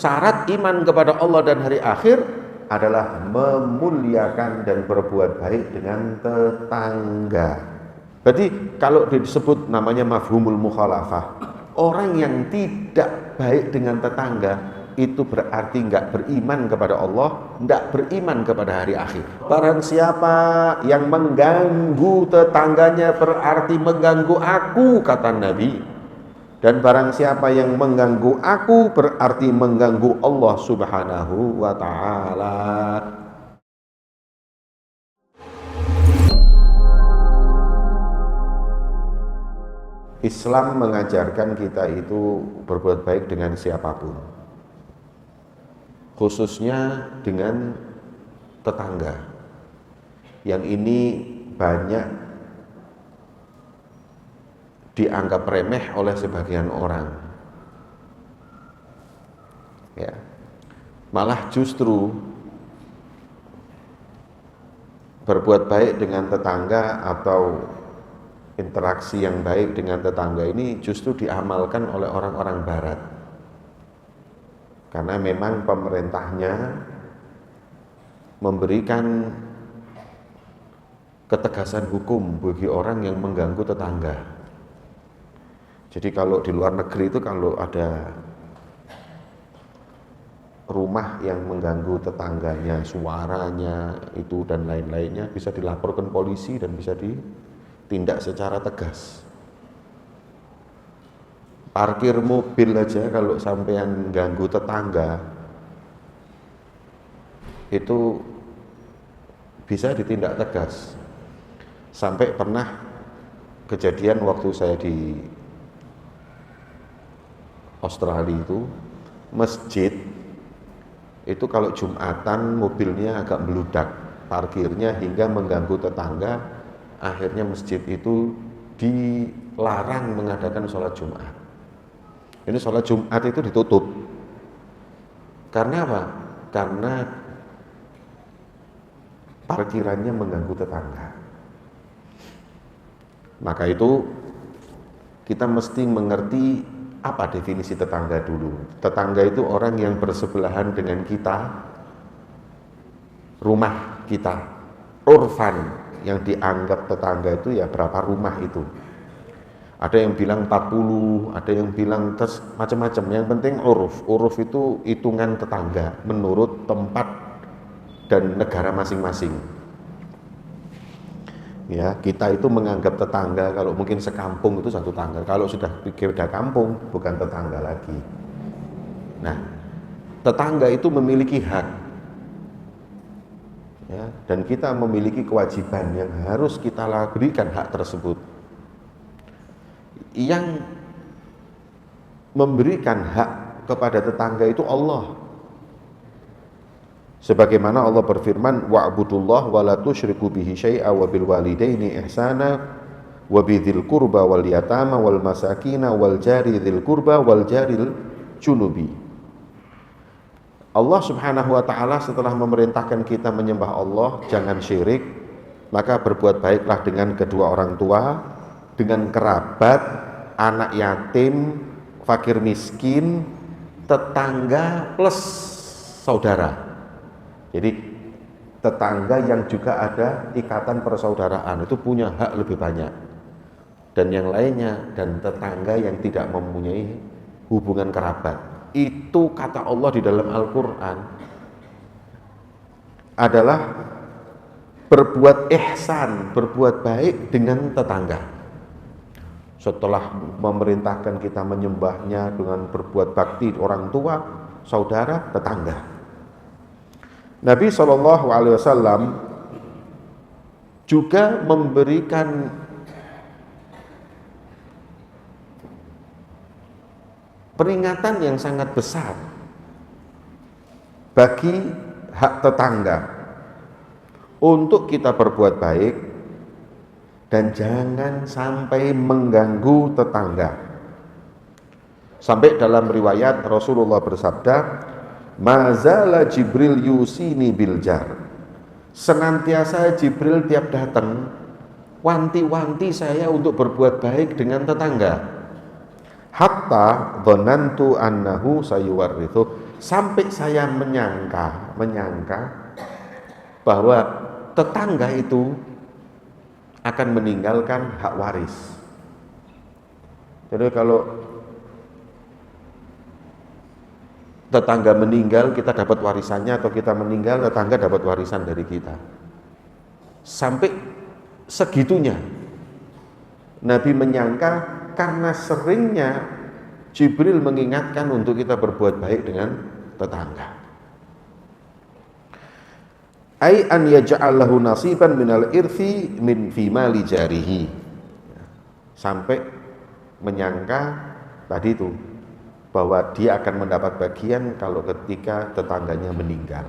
syarat iman kepada Allah dan hari akhir adalah memuliakan dan berbuat baik dengan tetangga. Berarti kalau disebut namanya mafhumul mukhalafah, orang yang tidak baik dengan tetangga itu berarti nggak beriman kepada Allah, nggak beriman kepada hari akhir. Barang siapa yang mengganggu tetangganya berarti mengganggu aku, kata Nabi. Dan barang siapa yang mengganggu aku berarti mengganggu Allah Subhanahu wa ta'ala. Islam mengajarkan kita itu berbuat baik dengan siapapun, khususnya dengan tetangga. Yang ini banyak dianggap remeh oleh sebagian orang. Ya. Malah justru berbuat baik dengan tetangga atau interaksi yang baik dengan tetangga ini justru diamalkan oleh orang-orang barat. Karena memang pemerintahnya memberikan ketegasan hukum bagi orang yang mengganggu tetangga. Jadi kalau di luar negeri itu kalau ada rumah yang mengganggu tetangganya, suaranya itu dan lain-lainnya bisa dilaporkan polisi dan bisa ditindak secara tegas. Parkir mobil aja kalau sampean ganggu tetangga itu bisa ditindak tegas. Sampai pernah kejadian waktu saya di Australia itu, masjid itu kalau Jumatan mobilnya agak meludak parkirnya hingga mengganggu tetangga, akhirnya masjid itu dilarang mengadakan sholat Jumat. Ini sholat Jumat itu ditutup. Karena apa? Karena parkirannya mengganggu tetangga. Maka itu kita mesti mengerti apa definisi tetangga dulu. Tetangga itu orang yang bersebelahan dengan kita, rumah kita. Urfan yang dianggap tetangga itu ya berapa rumah itu. Ada yang bilang 40, ada yang bilang macam-macam. Yang penting uruf. Uruf itu hitungan tetangga menurut tempat dan negara masing-masing. Ya, kita itu menganggap tetangga kalau mungkin sekampung itu satu tetangga. Kalau sudah beda kampung bukan tetangga lagi. Nah, tetangga itu memiliki hak. Ya, dan kita memiliki kewajiban yang harus kita berikan hak tersebut. Yang memberikan hak kepada tetangga itu Allah. Sebagaimana Allah berfirman, wa'budullah wa la tusyriku bihi syai'a wa bil walidaini ihsana wa bidzil qurba wal yatama wal masakina wal jari dzil qurba wal jaril junubi. Allah Subhanahu wa taala setelah memerintahkan kita menyembah Allah, jangan syirik, maka berbuat baiklah dengan kedua orang tua, dengan kerabat, anak yatim, fakir miskin, tetangga plus saudara. Jadi tetangga yang juga ada ikatan persaudaraan itu punya hak lebih banyak. Dan yang lainnya, dan tetangga yang tidak mempunyai hubungan kerabat. Itu kata Allah di dalam Al-Quran adalah berbuat ihsan, berbuat baik dengan tetangga. Setelah memerintahkan kita menyembahnya dengan berbuat bakti orang tua, saudara, tetangga. Nabi SAW juga memberikan peringatan yang sangat besar bagi hak tetangga untuk kita berbuat baik dan jangan sampai mengganggu tetangga. Sampai dalam riwayat Rasulullah bersabda, mazala Jibril yusini biljar. Senantiasa Jibril tiap datang wanti-wanti saya untuk berbuat baik dengan tetangga. Hatta dhanantu annahu sayuwarrithu, sampai saya menyangka bahwa tetangga itu akan meninggalkan hak waris. Jadi kalau tetangga meninggal, kita dapat warisannya, atau kita meninggal, tetangga dapat warisan dari kita. Sampai segitunya Nabi menyangka, karena seringnya Jibril mengingatkan untuk kita berbuat baik dengan tetangga. Ai an yaj'alahu nasiban minal irthi min fi mali jarihi. Sampai menyangka tadi itu bahwa dia akan mendapat bagian kalau ketika tetangganya meninggal.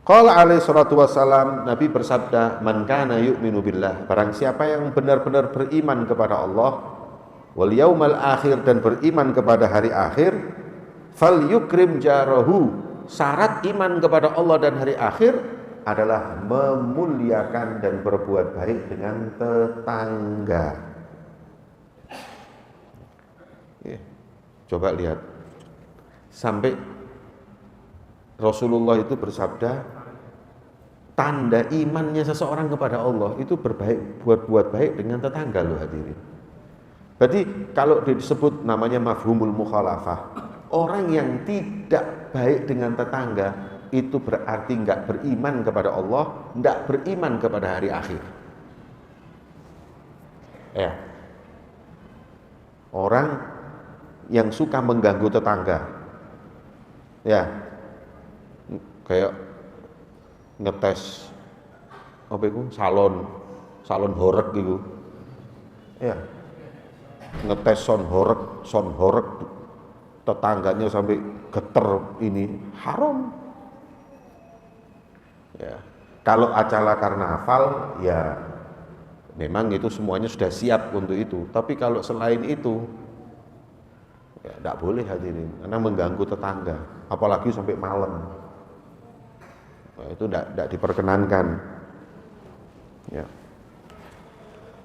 Qala alaihi salatu wassalam, Nabi bersabda, man kana yu'minu billah, barang siapa yang benar-benar beriman kepada Allah wal yaumal akhir, dan beriman kepada hari akhir, fal yukrim jarahu, syarat iman kepada Allah dan hari akhir adalah memuliakan dan berbuat baik dengan tetangga. Coba lihat, sampai Rasulullah itu bersabda, tanda imannya seseorang kepada Allah itu buat baik dengan tetangga loh hadirin. Berarti kalau disebut namanya mafhumul mukhalafah, orang yang tidak baik dengan tetangga itu berarti nggak beriman kepada Allah, nggak beriman kepada hari akhir. Ya, orang yang suka mengganggu tetangga, ya, kayak ngetes apa itu, salon horeg gitu, ya, ngetes sound horeg tetangganya sampai geter, ini haram. Ya, kalau acara karnaval ya memang itu semuanya sudah siap untuk itu, tapi kalau selain itu ya tidak boleh hadirin, karena mengganggu tetangga, apalagi sampai malam. Nah, itu tidak diperkenankan. Ya.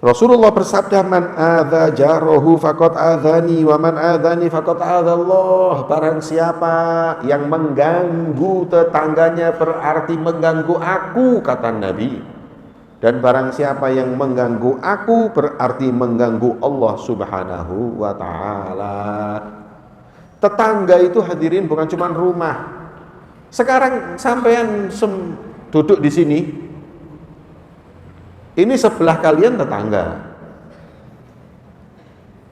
Rasulullah bersabda, man adza jarahu faqad adzani wa man adzani faqad adzallah. Barang siapa yang mengganggu tetangganya berarti mengganggu aku, kata Nabi. Dan barang siapa yang mengganggu aku berarti mengganggu Allah Subhanahu wa ta'ala. Tetangga itu hadirin bukan cuma rumah. Sekarang sampean duduk di sini, ini sebelah kalian tetangga.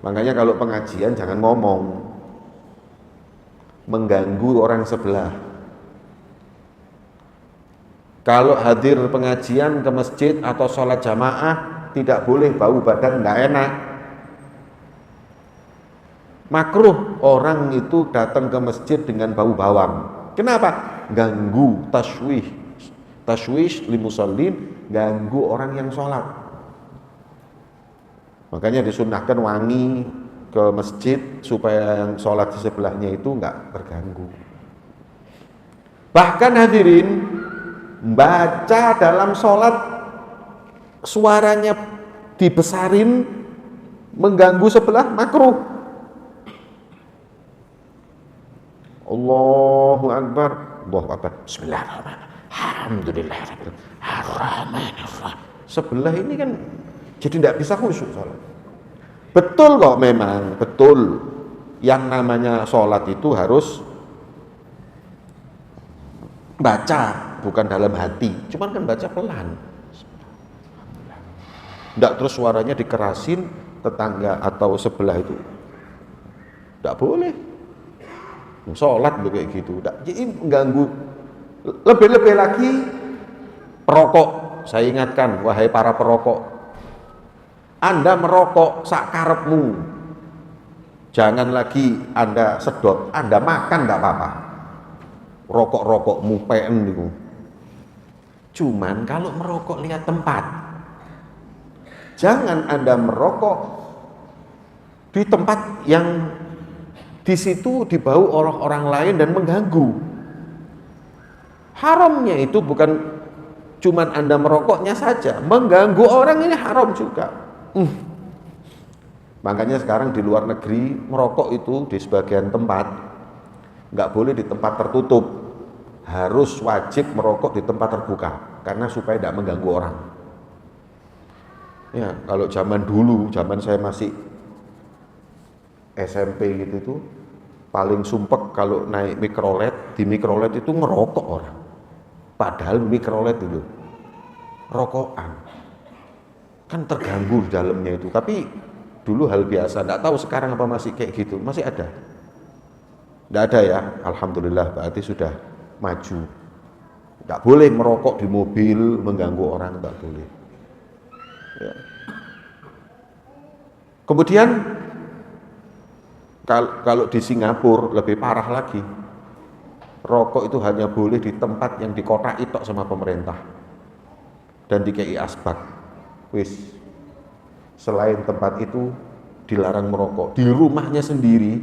Makanya kalau pengajian jangan ngomong, mengganggu orang sebelah. Kalau hadir pengajian ke masjid atau sholat jamaah, tidak boleh bau badan, nggak enak. Makruh orang itu datang ke masjid dengan bau bawang. Kenapa? Ganggu, tashwish limusallin, ganggu orang yang sholat. Makanya disunahkan wangi ke masjid supaya yang sholat di sebelahnya itu nggak terganggu. Bahkan hadirin, baca dalam sholat suaranya dibesarin mengganggu sebelah, makruh. Allahu Akbar, Allahu Akbar, Bismillahirrahmanirrahim, Alhamdulillahirrahmanirrahim. Sebelah ini kan jadi tidak bisa khusyuk sholat. Betul kok, memang betul yang namanya sholat itu harus baca, bukan dalam hati, cuman kan baca pelan. Tidak terus suaranya dikerasin tetangga atau sebelah itu, tidak boleh. Sholat loh kayak gitu, jadi mengganggu. Lebih-lebih lagi perokok, saya ingatkan wahai para perokok, Anda merokok sakarepmu, jangan lagi Anda sedot, Anda makan tidak apa-apa. Rokok-rokokmu PM itu. Cuman kalau merokok lihat tempat. Jangan Anda merokok di tempat yang di situ dibau orang-orang lain dan mengganggu. Haramnya itu bukan cuman Anda merokoknya saja, mengganggu orang ini haram juga. Makanya sekarang di luar negeri merokok itu di sebagian tempat nggak boleh di tempat tertutup, harus wajib merokok di tempat terbuka karena supaya tidak mengganggu orang. Ya, kalau zaman dulu, zaman saya masih SMP gitu tuh, paling sumpek kalau naik mikrolet, di mikrolet itu ngerokok orang. Padahal mikrolet itu rokokan, kan terganggu di dalamnya itu. Tapi dulu hal biasa, nggak tahu sekarang apa masih kayak gitu, masih ada. Nggak ada ya, alhamdulillah berarti sudah maju. Nggak boleh merokok di mobil, mengganggu orang, nggak boleh. Ya. Kemudian kalau di Singapura lebih parah lagi, rokok itu hanya boleh di tempat yang dikotai tok sama pemerintah dan dikei asbak. Wis, selain tempat itu dilarang merokok. Di rumahnya sendiri,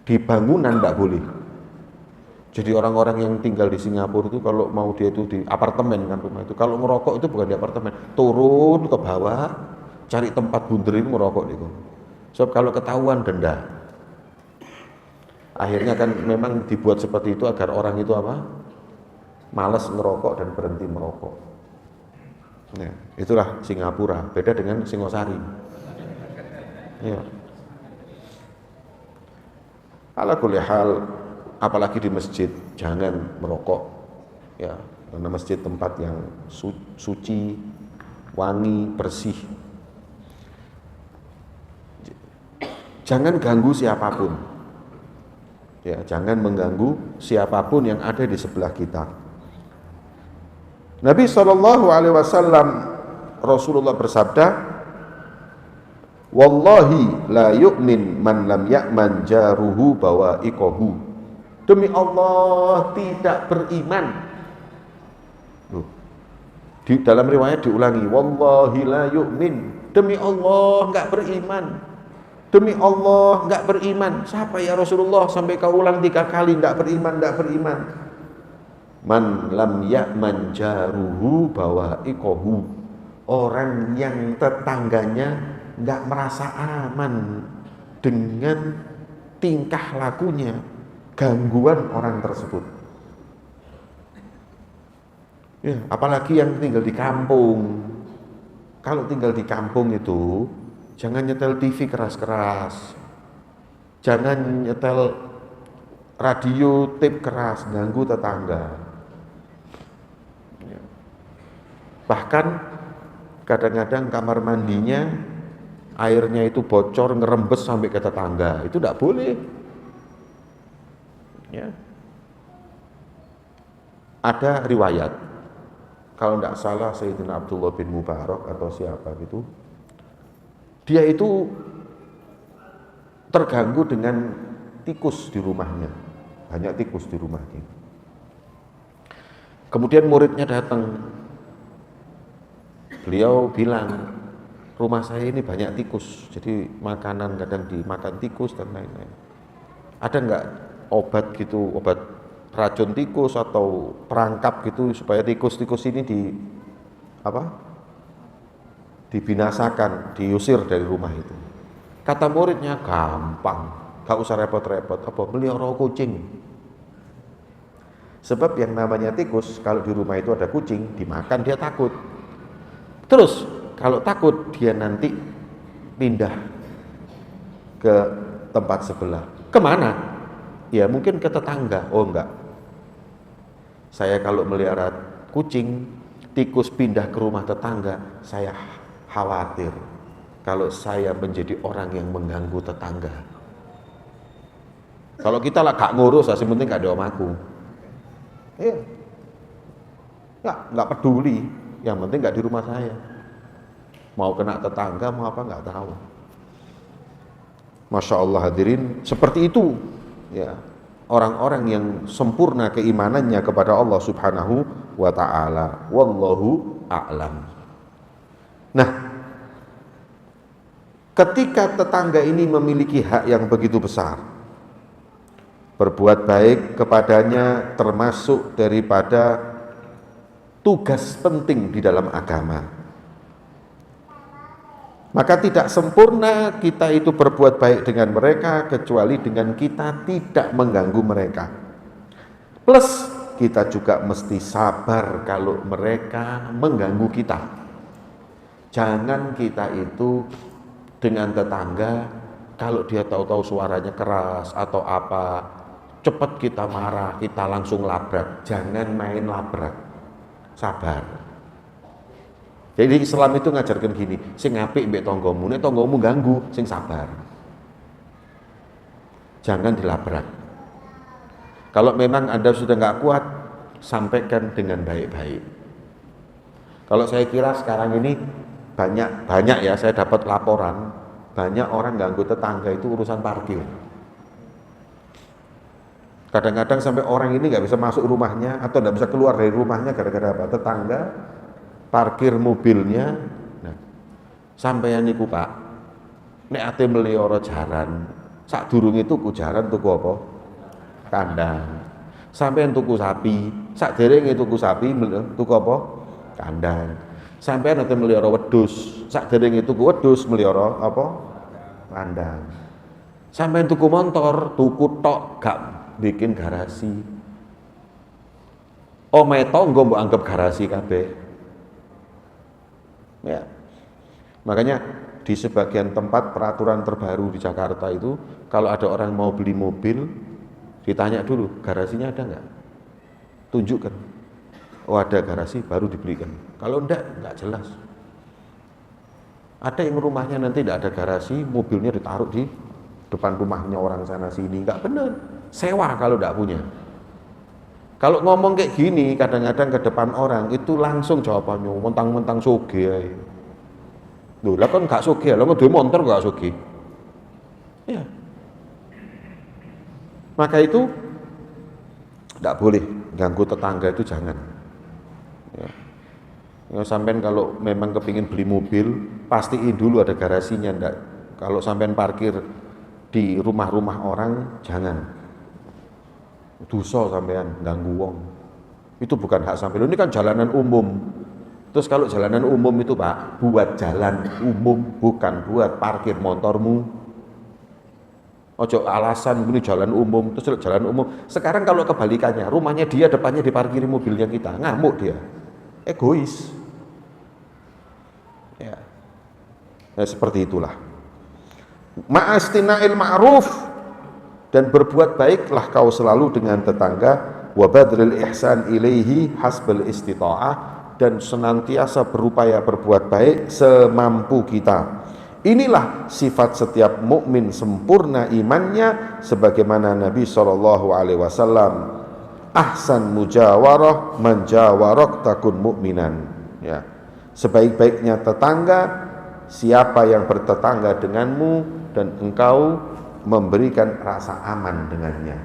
di bangunan nggak boleh. Jadi orang-orang yang tinggal di Singapura itu kalau mau dia itu di apartemen kan rumah itu, kalau ngerokok itu bukan di apartemen, turun ke bawah, cari tempat bunderin ngerokok itu. Sebab kalau ketahuan denda. Akhirnya kan memang dibuat seperti itu agar orang itu apa? Malas ngerokok dan berhenti merokok. Nah, itulah Singapura, beda dengan Singosari. Ya. Ala kulli hal, apalagi di masjid jangan merokok, ya, karena masjid tempat yang suci, wangi, bersih. Jangan ganggu siapapun, ya, jangan mengganggu siapapun yang ada di sebelah kita. Nabi SAW, Rasulullah bersabda, wallahi la yu'min man lam ya'man jaruhu bawa'iqahu. Demi Allah tidak beriman. Loh, di dalam riwayat diulangi, wallahi la yu'min. Demi Allah enggak beriman. Demi Allah enggak beriman. Siapa ya Rasulullah sampai kau ulang 3 kali enggak beriman, enggak beriman. Man lam ya'man jaruhu bawa'iqahu. Orang yang tetangganya enggak merasa aman dengan tingkah lakunya, gangguan orang tersebut. Ya, apalagi yang tinggal di kampung. Kalau tinggal di kampung itu jangan nyetel TV keras-keras, jangan nyetel radio tape keras, ganggu tetangga. Ya. Bahkan kadang-kadang kamar mandinya airnya itu bocor ngerembes sampai ke tetangga, itu tidak boleh. Ya. Ada riwayat, kalau tidak salah Sayyidina Abdullah bin Mubarak atau siapa gitu, dia itu terganggu dengan tikus di rumahnya, banyak tikus di rumahnya. Kemudian muridnya datang, beliau bilang, rumah saya ini banyak tikus, jadi makanan kadang dimakan tikus dan lain-lain. Ada enggak obat gitu, obat racun tikus atau perangkap gitu supaya tikus-tikus ini dibinasakan, diusir dari rumah itu? Kata muridnya, gampang, gak usah repot-repot, melihara kucing. Sebab yang namanya tikus, kalau di rumah itu ada kucing, dimakan dia takut. Terus kalau takut dia nanti pindah ke tempat sebelah. Kemana? Ya mungkin ke tetangga. Oh enggak, saya kalau melihara kucing, tikus pindah ke rumah tetangga, saya khawatir kalau saya menjadi orang yang mengganggu tetangga. Kalau kita lah gak ngurus, yang penting gak ada om aku. Iya, nggak peduli, yang penting gak di rumah saya. Mau kena tetangga, mau apa nggak tahu. Masya Allah hadirin, seperti itu. Ya, orang-orang yang sempurna keimanannya kepada Allah Subhanahu wa ta'ala. Wallahu a'lam. Nah, ketika tetangga ini memiliki hak yang begitu besar, berbuat baik kepadanya termasuk daripada tugas penting di dalam agama. Maka tidak sempurna kita itu berbuat baik dengan mereka kecuali dengan kita tidak mengganggu mereka. Plus kita juga mesti sabar kalau mereka mengganggu kita. Jangan kita itu dengan tetangga, kalau dia tahu-tahu suaranya keras atau apa, cepat kita marah, kita langsung labrak. Jangan main labrak, sabar. Jadi Islam itu ngajarkan gini, sing apik mbek tanggamu, nek tanggamu ganggu, sing sabar. Jangan dilabrak. Kalau memang Anda sudah nggak kuat, sampaikan dengan baik-baik. Kalau saya kira sekarang ini banyak ya, saya dapat laporan, banyak orang ganggu tetangga itu urusan parkir. Kadang-kadang sampai orang ini nggak bisa masuk rumahnya atau nggak bisa keluar dari rumahnya gara-gara apa? Tetangga parkir mobilnya. Nah, sampeyan niku Pak, nek ate melihara jaran, sadurunge tuku jaran tuku apa? Kandang. Sampeyan tuku sapi, sakderenge tuku sapi tuku apa? Kandang. Sampeyan ate melihara wedhus, sakderenge tuku wedhus melihara apa? Kandang. Sampeyan tuku motor, tuku tok gak bikin garasi. Omahe tangga mbok anggap garasi kabeh. Ya. Makanya di sebagian tempat peraturan terbaru di Jakarta itu kalau ada orang mau beli mobil ditanya dulu garasinya ada nggak, tunjukkan, oh ada garasi baru dibelikan, kalau enggak jelas. Ada yang rumahnya nanti tidak ada garasi, mobilnya ditaruh di depan rumahnya orang sana sini, nggak benar, sewa kalau enggak punya. Kalau ngomong kayak gini, kadang-kadang ke depan orang, itu langsung jawabannya, mentang-mentang sugih. Loh, lah kan gak sugih, lah ngedue motor gak sugih. Ya. Maka itu, tidak boleh, ganggu tetangga itu jangan. Ya. Ya, sampean kalau memang kepingin beli mobil, pastiin dulu ada garasinya, enggak. Kalau sampean parkir di rumah-rumah orang, jangan. Dosa sampean ganggu wong. Itu bukan hak sampean. Ini kan jalanan umum. Terus kalau jalanan umum itu Pak, buat jalan umum, bukan buat parkir motormu. Ojo alasan ini jalan umum, terus jalan umum. Sekarang kalau kebalikannya, rumahnya dia, depannya diparkiri mobilnya kita, ngamuk dia. Egois. Ya. Ya seperti itulah. Ma'astina'il ma'ruf, dan berbuat baiklah kau selalu dengan tetangga, wa badril ihsan ilaihi hasbal istita'ah, dan senantiasa berupaya berbuat baik semampu kita. Inilah sifat setiap mukmin sempurna imannya, sebagaimana Nabi SAW, ahsan mujawarah menjawarok takun mukminan. Ya. Sebaik-baiknya tetangga siapa yang bertetangga denganmu dan engkau memberikan rasa aman dengannya.